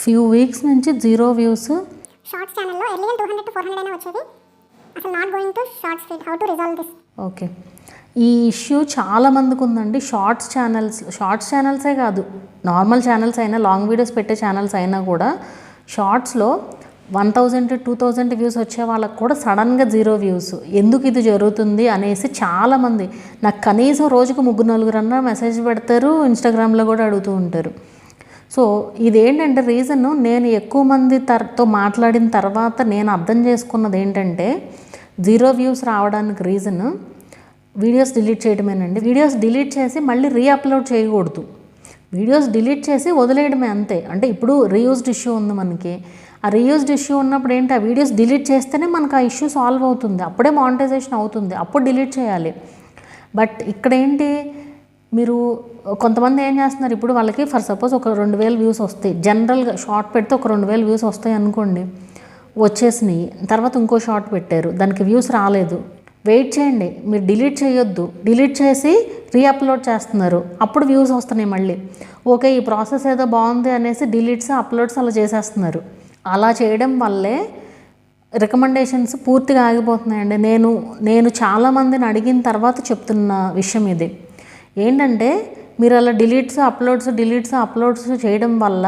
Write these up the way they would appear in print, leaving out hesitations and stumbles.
Few weeks నుంచి 0 views. Shorts ఛానల్లో early 200 to 400 అయినా వచ్చేది. అసలు not going to shorts feed, how to resolve this? Okay, ఈ ఇష్యూ చాలా మందికి ఉందండి. షార్ట్స్ ఛానల్సే కాదు, నార్మల్ ఛానల్స్ అయినా, లాంగ్ వీడియోస్ పెట్టే ఛానల్స్ అయినా కూడా షార్ట్స్లో 1000 to 2000 వ్యూస్ వచ్చే వాళ్ళకు కూడా సడన్గా 0 వ్యూస్. ఎందుకు ఇది జరుగుతుంది అనేసి చాలామంది నాకు కనీసం రోజుకు 3-4 అన్నా మెసేజ్ పెడతారు, ఇన్స్టాగ్రామ్లో కూడా అడుగుతూ ఉంటారు. సో ఇదేంటంటే రీజన్, నేను ఎక్కువ మంది తో మాట్లాడిన తర్వాత నేను అర్థం చేసుకున్నది ఏంటంటే 0 వ్యూస్ రావడానికి రీజన్ వీడియోస్ డిలీట్ చేయడమేనండి. వీడియోస్ డిలీట్ చేసి మళ్ళీ రీఅప్లోడ్ చేయకూడదు. వీడియోస్ డిలీట్ చేసి వదిలేయడమే అంతే. అంటే ఇప్పుడు రీయూజ్డ్ ఇష్యూ ఉంది మనకి. ఆ రీయూజ్డ్ ఇష్యూ ఉన్నప్పుడు ఏంటి, ఆ వీడియోస్ డిలీట్ చేస్తేనే మనకు ఆ ఇష్యూ సాల్వ్ అవుతుంది, అప్పుడే మానిటైజేషన్ అవుతుంది, అప్పుడు డిలీట్ చేయాలి. బట్ ఇక్కడ ఏంటి, మీరు కొంతమంది ఏం చేస్తున్నారు, ఇప్పుడు వాళ్ళకి ఫర్ సపోజ్ ఒక 2000 వ్యూస్ వస్తాయి, జనరల్గా షార్ట్ పెడితే ఒక 2000 వ్యూస్ వస్తాయి అనుకోండి, వచ్చేసినాయి. తర్వాత ఇంకో షార్ట్ పెట్టారు, దానికి వ్యూస్ రాలేదు. వెయిట్ చేయండి, మీరు డిలీట్ చేయొద్దు. డిలీట్ చేసి రీఅప్లోడ్ చేస్తున్నారు, అప్పుడు వ్యూస్ వస్తున్నాయి మళ్ళీ. ఓకే, ఈ ప్రాసెస్ ఏదో బాగుంది అనేసి డిలీట్స్ అప్లోడ్స్ అలా చేసేస్తున్నారు. అలా చేయడం వల్లే రికమెండేషన్స్ పూర్తిగా ఆగిపోతున్నాయండి. నేను చాలామందిని అడిగిన తర్వాత చెప్తున్న విషయం ఇది. ఏంటంటే మీరు అలా డిలీట్స్ అప్లోడ్స్ చేయడం వల్ల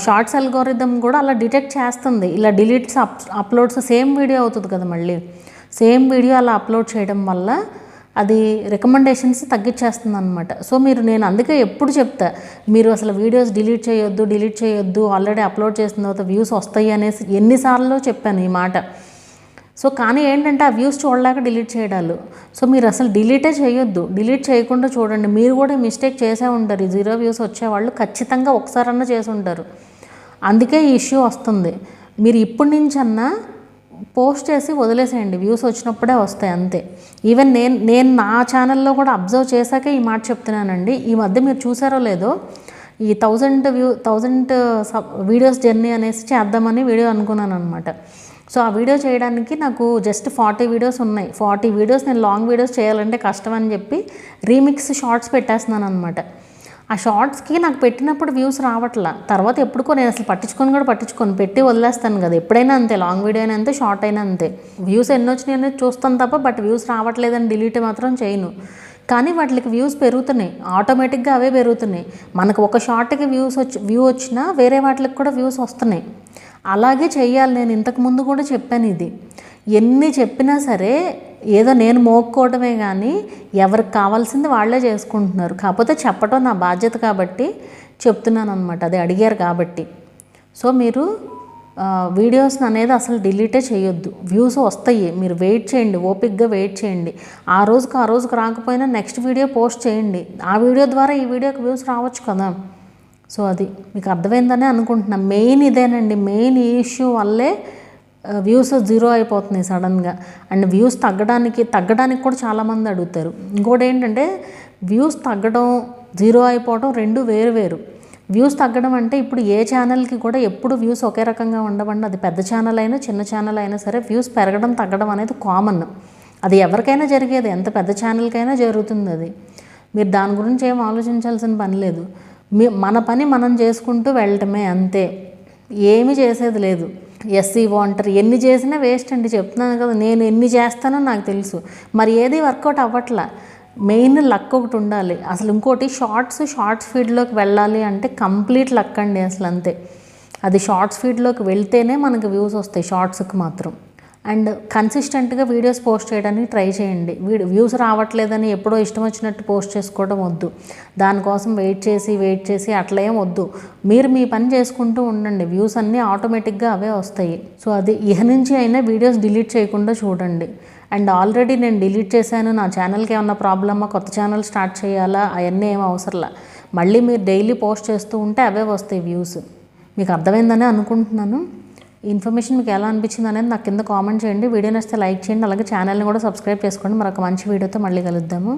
షార్ట్స్ అల్గోరిథం కూడా అలా డిటెక్ట్ చేస్తుంది. ఇలా డిలీట్స్ అప్లోడ్స్ సేమ్ వీడియో అవుతుంది కదా, మళ్ళీ సేమ్ వీడియో అలా అప్లోడ్ చేయడం వల్ల అది రికమెండేషన్స్ తగ్గించేస్తుంది అనమాట. సో నేను అందుకే ఎప్పుడు చెప్తా, మీరు అసలు వీడియోస్ డిలీట్ చేయొద్దు, ఆల్రెడీ అప్లోడ్ చేసిన తర్వాత వ్యూస్ వస్తాయి అనేసి ఎన్నిసార్లు చెప్పాను ఈ మాట. సో కానీ ఏంటంటే ఆ వ్యూస్ చూడలేక డిలీట్ చేయడాలు. సో మీరు అసలు డిలీటే చేయొద్దు, డిలీట్ చేయకుండా చూడండి. మీరు కూడా మిస్టేక్ చేసే ఉంటారు, ఈ 0 వ్యూస్ వచ్చేవాళ్ళు ఖచ్చితంగా ఒకసారన్నా చేసి ఉంటారు. అందుకే ఈ ఇష్యూ వస్తుంది. మీరు ఇప్పటి నుంచన్నా పోస్ట్ చేసి వదిలేసేయండి, వ్యూస్ వచ్చినప్పుడే వస్తాయి అంతే. ఈవెన్ నేను నా ఛానల్లో కూడా అబ్జర్వ్ చేశాకే ఈ మాట చెప్తున్నానండి. ఈ మధ్య మీరు చూసారో లేదో, ఈ 1000 వీడియోస్ జర్నీ అనేసి చేద్దామని వీడియో అనుకున్నాను అనమాట. సో ఆ వీడియో చేయడానికి నాకు జస్ట్ 40 వీడియోస్ ఉన్నాయి. 40 వీడియోస్ నేను లాంగ్ వీడియోస్ చేయాలంటే కష్టం అని చెప్పి రీమిక్స్ షార్ట్స్ పెట్టేస్తున్నాను అనమాట. ఆ షార్ట్స్కి నాకు పెట్టినప్పుడు వ్యూస్ రావట్లా. తర్వాత ఎప్పుడుకో నేను అసలు పట్టించుకొని పెట్టి వదిలేస్తాను కదా, ఎప్పుడైనా అంతే, లాంగ్ వీడియో అయినా అంతే, షార్ట్ అయినా అంతే. వ్యూస్ ఎన్ని వచ్చినాయి అనేది చూస్తాను తప్ప, బట్ వ్యూస్ రావట్లేదని డిలీట్ మాత్రం చేయను. కానీ వాటికి వ్యూస్ పెరుగుతున్నాయి, ఆటోమేటిక్గా అవే పెరుగుతున్నాయి. మనకు ఒక షార్ట్కి వ్యూ వచ్చినా వేరే వాటికి కూడా వ్యూస్ వస్తున్నాయి. అలాగే చెయ్యాలి. నేను ఇంతకుముందు కూడా చెప్పాను ఇది. ఎన్ని చెప్పినా సరే ఏదో నేను మోక్కోవడమే కానీ ఎవరికి కావాల్సింది వాళ్ళే చేసుకుంటున్నారు. కాకపోతే చెప్పడం నా బాధ్యత కాబట్టి చెప్తున్నాను అనమాట, అది అడిగారు కాబట్టి. సో మీరు వీడియోస్ అనేది అసలు డిలీటే చేయొద్దు. వ్యూస్ వస్తాయి, మీరు వెయిట్ చేయండి, ఓపిక్గా వెయిట్ చేయండి. ఆ రోజుకు రాకపోయినా నెక్స్ట్ వీడియో పోస్ట్ చేయండి. ఆ వీడియో ద్వారా ఈ వీడియోకి వ్యూస్ రావచ్చు కదా. సో అది మీకు అర్థమైందనే అనుకుంటున్నాను. మెయిన్ ఇదేనండి, మెయిన్ ఈ ఇష్యూ వల్లే వ్యూస్ 0 అయిపోతున్నాయి సడన్గా. అండ్ వ్యూస్ తగ్గడానికి కూడా చాలామంది అడుగుతారు. ఇంకోటి ఏంటంటే వ్యూస్ తగ్గడం, 0 అయిపోవడం రెండు వేరు. వ్యూస్ తగ్గడం అంటే ఇప్పుడు ఏ ఛానల్కి కూడా ఎప్పుడు వ్యూస్ ఒకే రకంగా ఉండవండి. అది పెద్ద ఛానల్ అయినా చిన్న ఛానల్ అయినా సరే వ్యూస్ పెరగడం తగ్గడం అనేది కామన్. అది ఎవరికైనా జరిగేది, ఎంత పెద్ద ఛానల్కైనా జరుగుతుంది అది. మీరు దాని గురించి ఏం ఆలోచించాల్సిన పని లేదు. మన పని మనం చేసుకుంటూ వెళ్ళటమే అంతే, ఏమీ చేసేది లేదు. SEO అంటారు, ఎన్ని చేసినా వేస్ట్ అండి. చెప్తున్నాను కదా, నేను ఎన్ని చేస్తానో నాకు తెలుసు, మరి ఏది వర్కౌట్ అవ్వట్లా. మెయిన్ లక్ ఒకటి ఉండాలి. అసలు ఇంకోటి షార్ట్స్ ఫీడ్లోకి వెళ్ళాలి అంటే కంప్లీట్ లక్ అండి అసలు, అంతే. అది షార్ట్స్ ఫీడ్లోకి వెళ్తేనే మనకు వ్యూస్ వస్తాయి, షార్ట్స్కి మాత్రం. అండ్ కన్సిస్టెంట్గా వీడియోస్ పోస్ట్ చేయడానికి ట్రై చేయండి. వ్యూస్ రావట్లేదని ఎప్పుడో ఇష్టం వచ్చినట్టు పోస్ట్ చేసుకోవడం వద్దు. దానికోసం వెయిట్ చేసి అట్లా ఏం వద్దు. మీరు మీ పని చేసుకుంటూ ఉండండి, వ్యూస్ అన్నీ ఆటోమేటిక్గా అవే వస్తాయి. సో అది ఇహ నుంచి అయినా వీడియోస్ డిలీట్ చేయకుండా చూడండి. అండ్ ఆల్రెడీ నేను డిలీట్ చేశాను, నా ఛానల్కి ఏమన్నా ప్రాబ్లమా, కొత్త ఛానల్ స్టార్ట్ చేయాలా, అవన్నీ ఏం అవసరంలా. మళ్ళీ మీరు డైలీ పోస్ట్ చేస్తూ ఉంటే అవే వస్తాయి వ్యూస్. మీకు అర్థమైందని అనుకుంటున్నాను. ఈ ఇన్ఫర్మేషన్ మీకు ఎలా అనిపించింది అనేది నాకు కింద కామెంట్ చేయండి. వీడియో నచ్చితే లైక్ చేయండి, అలాగే ఛానల్ని కూడా సబ్స్క్రైబ్ చేసుకోండి. మరొక మంచి వీడియోతో మళ్ళీ కలుద్దాము.